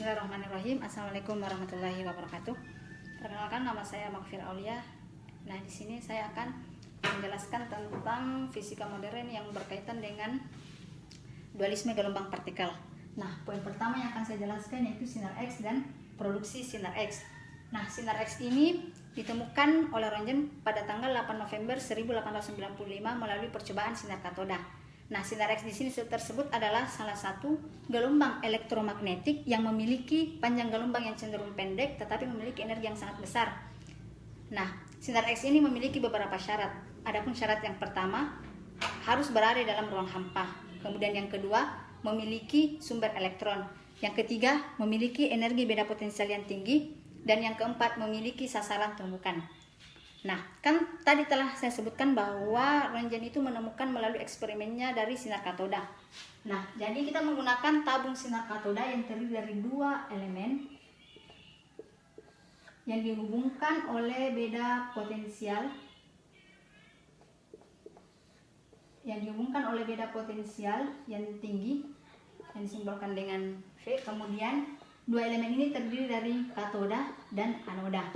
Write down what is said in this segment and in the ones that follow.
Bismillahirrahmanirrahim. Assalamualaikum warahmatullahi wabarakatuh. Perkenalkan, nama saya Makfir Aulia. Nah, di sini saya akan menjelaskan tentang fisika modern yang berkaitan dengan dualisme gelombang partikel. Nah, poin pertama yang akan saya jelaskan yaitu sinar X dan produksi sinar X. Nah, sinar X ini ditemukan oleh Röntgen pada tanggal 8 November 1895 melalui percobaan sinar katoda. Nah, sinar X di sini tersebut adalah salah satu gelombang elektromagnetik yang memiliki panjang gelombang yang cenderung pendek tetapi memiliki energi yang sangat besar. Nah, sinar X ini memiliki beberapa syarat. Adapun syarat yang pertama, harus berada dalam ruang hampa. Kemudian yang kedua, memiliki sumber elektron. Yang ketiga, memiliki energi beda potensial yang tinggi. Dan yang keempat, memiliki sasaran tumbukan. Nah, kan tadi telah saya sebutkan bahwa Röntgen itu menemukan melalui eksperimennya dari sinar katoda. Nah, jadi kita menggunakan tabung sinar katoda yang terdiri dari dua elemen yang dihubungkan oleh beda potensial yang tinggi yang disimbolkan dengan V. Kemudian dua elemen ini terdiri dari katoda dan anoda.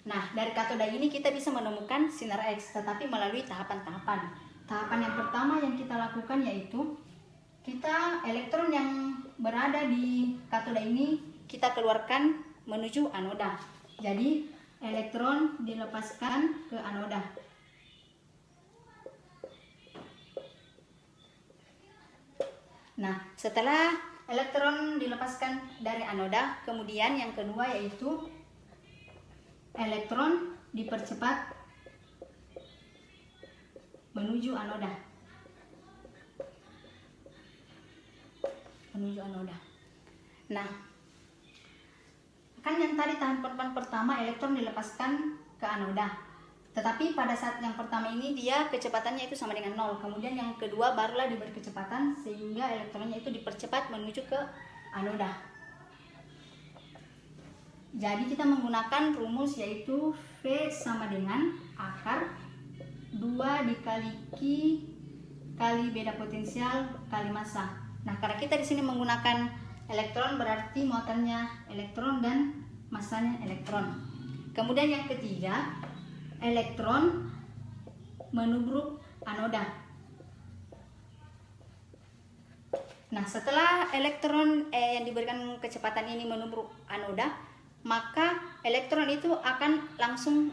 Nah, dari katoda ini kita bisa menemukan sinar X, tetapi melalui tahapan-tahapan. Tahapan yang pertama yang kita lakukan yaitu kita elektron yang berada di katoda ini kita keluarkan menuju anoda. Jadi elektron dilepaskan ke anoda. Nah, setelah elektron dilepaskan dari anoda, kemudian yang kedua yaitu elektron dipercepat menuju anoda. Nah, kan yang tadi tahapan pertama elektron dilepaskan ke anoda. Tetapi pada saat yang pertama ini dia kecepatannya itu sama dengan 0. Kemudian yang kedua barulah diberi kecepatan sehingga elektronnya itu dipercepat menuju ke anoda. Jadi kita menggunakan rumus yaitu V sama dengan akar 2 dikali Q kali beda potensial kali massa. Nah, karena kita di sini menggunakan elektron berarti muatannya elektron dan massanya elektron. Kemudian yang ketiga, elektron menubruk anoda. Nah, setelah elektron yang diberikan kecepatan ini menubruk anoda, maka elektron itu akan langsung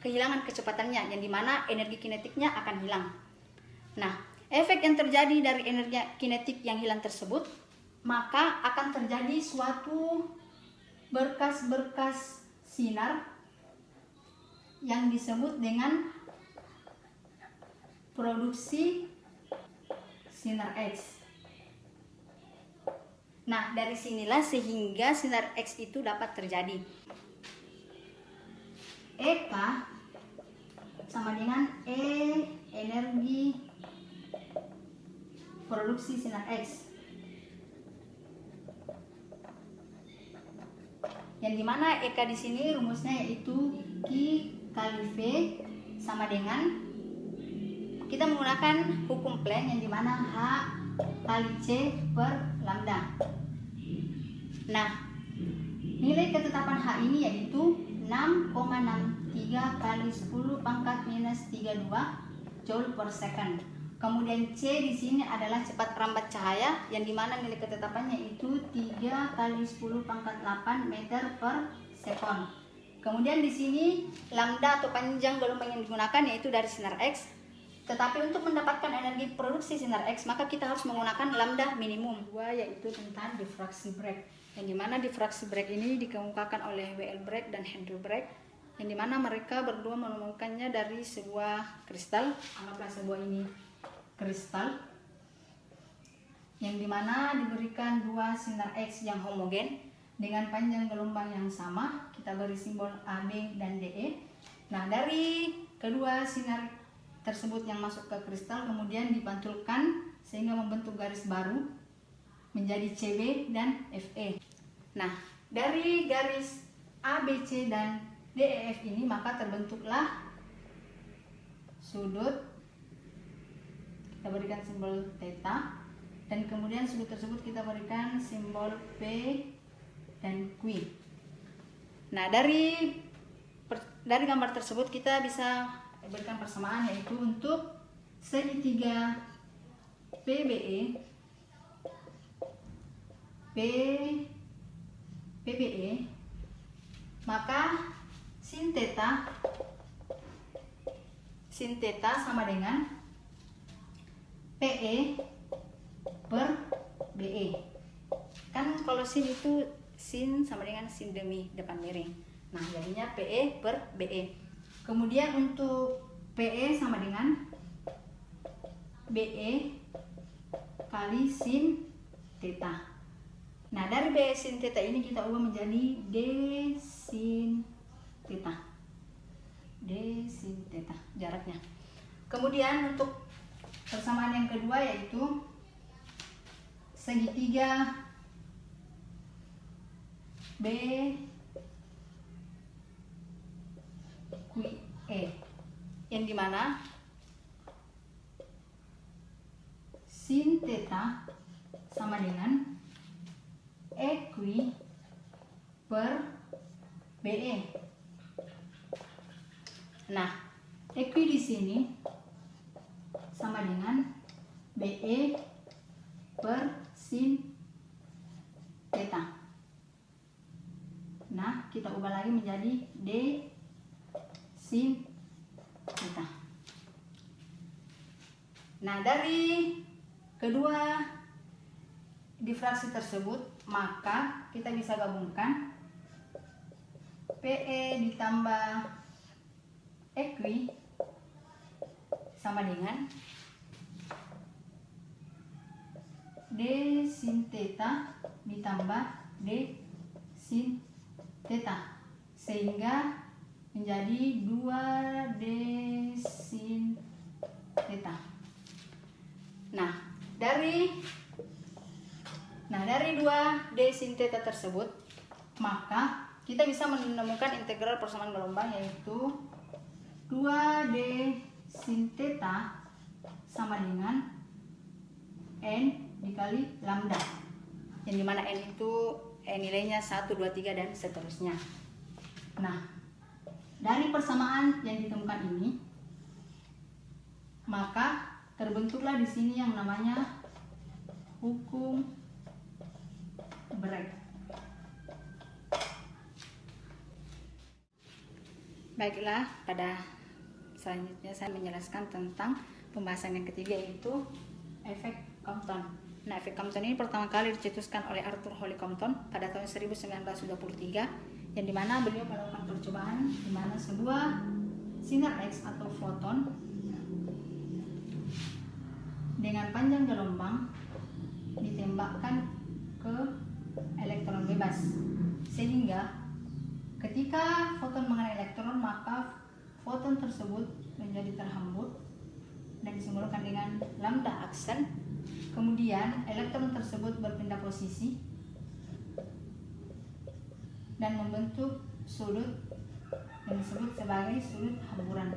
kehilangan kecepatannya, yang dimana energi kinetiknya akan hilang. Nah, efek yang terjadi dari energi kinetik yang hilang tersebut, maka akan terjadi suatu berkas-berkas sinar yang disebut dengan produksi sinar X. Nah, dari sinilah sehingga sinar X itu dapat terjadi. EK sama dengan E energi produksi sinar X. Yang dimana EK di sini rumusnya yaitu Q kali V sama dengan, kita menggunakan hukum Planck yang dimana H kali C per lambda. Nah, nilai ketetapan H ini yaitu 6,63 kali 10 pangkat minus 32 joule per second. Kemudian C di sini adalah cepat merambat cahaya yang dimana nilai ketetapannya itu 3 kali 10 pangkat 8 meter per second. Kemudian di sini lambda atau panjang gelombang yang digunakan yaitu dari sinar X. Tetapi untuk mendapatkan energi produksi sinar X, maka kita harus menggunakan lambda minimum. Yaitu tentang diffraksi Bragg. Yang dimana diffraksi Bragg ini dikemukakan oleh W.L. Bragg dan Henry Bragg. Yang dimana mereka berdua menemukannya dari sebuah kristal. Anggaplah sebuah ini kristal. Yang dimana diberikan dua sinar X yang homogen dengan panjang gelombang yang sama. Kita beri simbol AB dan DE. Nah, dari kedua sinar tersebut yang masuk ke kristal kemudian dipantulkan sehingga membentuk garis baru menjadi CB dan FE. Nah, dari garis ABC dan DEF ini maka terbentuklah sudut, kita berikan simbol theta, dan kemudian sudut tersebut kita berikan simbol P dan Q. Nah, dari gambar tersebut kita bisa berikan persamaan, yaitu untuk segitiga PBE maka sin theta sama dengan PE per BE. Kan kalau sin itu sin sama dengan sin demi depan miring. Nah, jadinya PE per BE. Kemudian untuk PE sama dengan BE kali sin theta. Nah, dari BE sin theta ini kita ubah menjadi D sin theta. D sin theta jaraknya. Kemudian untuk persamaan yang kedua yaitu segitiga BQE, yang dimana sin theta sama dengan EQ per BE. Nah, EQ di sini sama dengan BE per sin theta. Nah, kita ubah lagi menjadi D sin theta. Nah, dari kedua difraksi tersebut, maka kita bisa gabungkan PE ditambah EQ sama dengan D sin theta ditambah D sin theta, sehingga menjadi 2D sin theta. Nah, dari 2D sin theta tersebut, maka kita bisa menemukan integral persamaan gelombang, yaitu 2D sin theta sama dengan N dikali lambda, yang dimana N itu nilainya 1, 2, 3 dan seterusnya. Nah, dari persamaan yang ditemukan ini, maka terbentuklah di sini yang namanya hukum Bragg. Baiklah, pada selanjutnya saya menjelaskan tentang pembahasan yang ketiga, yaitu efek Compton. Nah, efek Compton ini pertama kali dicetuskan oleh Arthur Holly Compton pada tahun 1923, yang dimana beliau melakukan percobaan di mana sebuah sinar X atau foton dengan panjang gelombang ditembakkan ke elektron bebas, sehingga ketika foton mengenai elektron, maka foton tersebut menjadi terhembus dan disimbolkan dengan lambda aksen. Kemudian elektron tersebut berpindah posisi dan membentuk sudut yang disebut sebagai sudut hamburan.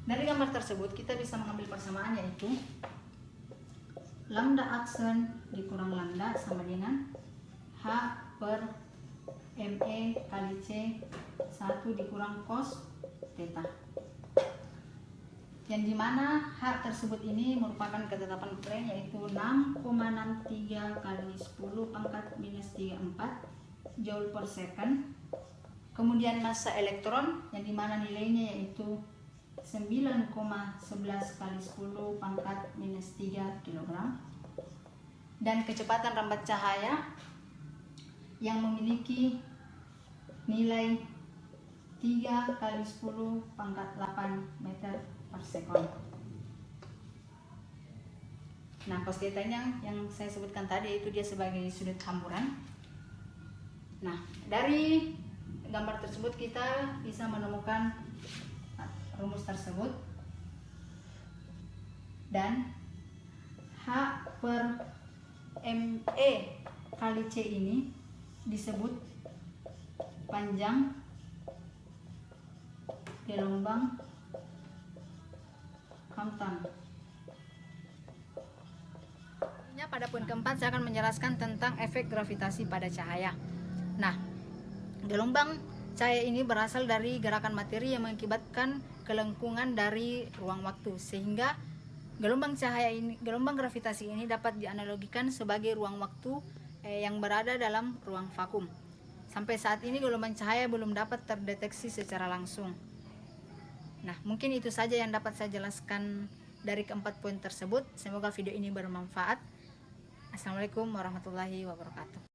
Dari gambar tersebut kita bisa mengambil persamaan, yaitu lambda aksen dikurang lambda sama dengan H per ME kali C 1 dikurang cos theta, yang dimana H tersebut ini merupakan ketetapan Planck, yaitu 6,63 kali 10 pangkat minus 34 joule per second. Kemudian massa elektron yang dimana nilainya yaitu 9,11 kali 10 pangkat minus 3 kg, dan kecepatan rambat cahaya yang memiliki nilai 3 kali 10 pangkat 8 meter per sekon. Nah, cos theta yang saya sebutkan tadi itu dia sebagai sudut hamburan. Nah, dari gambar tersebut kita bisa menemukan rumus tersebut, dan H per ME kali C ini disebut panjang gelombang pahamkan. Pada poin keempat saya akan menjelaskan tentang efek gravitasi pada cahaya. Nah, gelombang cahaya ini berasal dari gerakan materi yang mengakibatkan kelengkungan dari ruang waktu, sehingga gelombang gravitasi ini dapat dianalogikan sebagai ruang waktu yang berada dalam ruang vakum. Sampai saat ini gelombang cahaya belum dapat terdeteksi secara langsung. Nah, mungkin itu saja yang dapat saya jelaskan dari keempat poin tersebut. Semoga video ini bermanfaat. Assalamualaikum warahmatullahi wabarakatuh.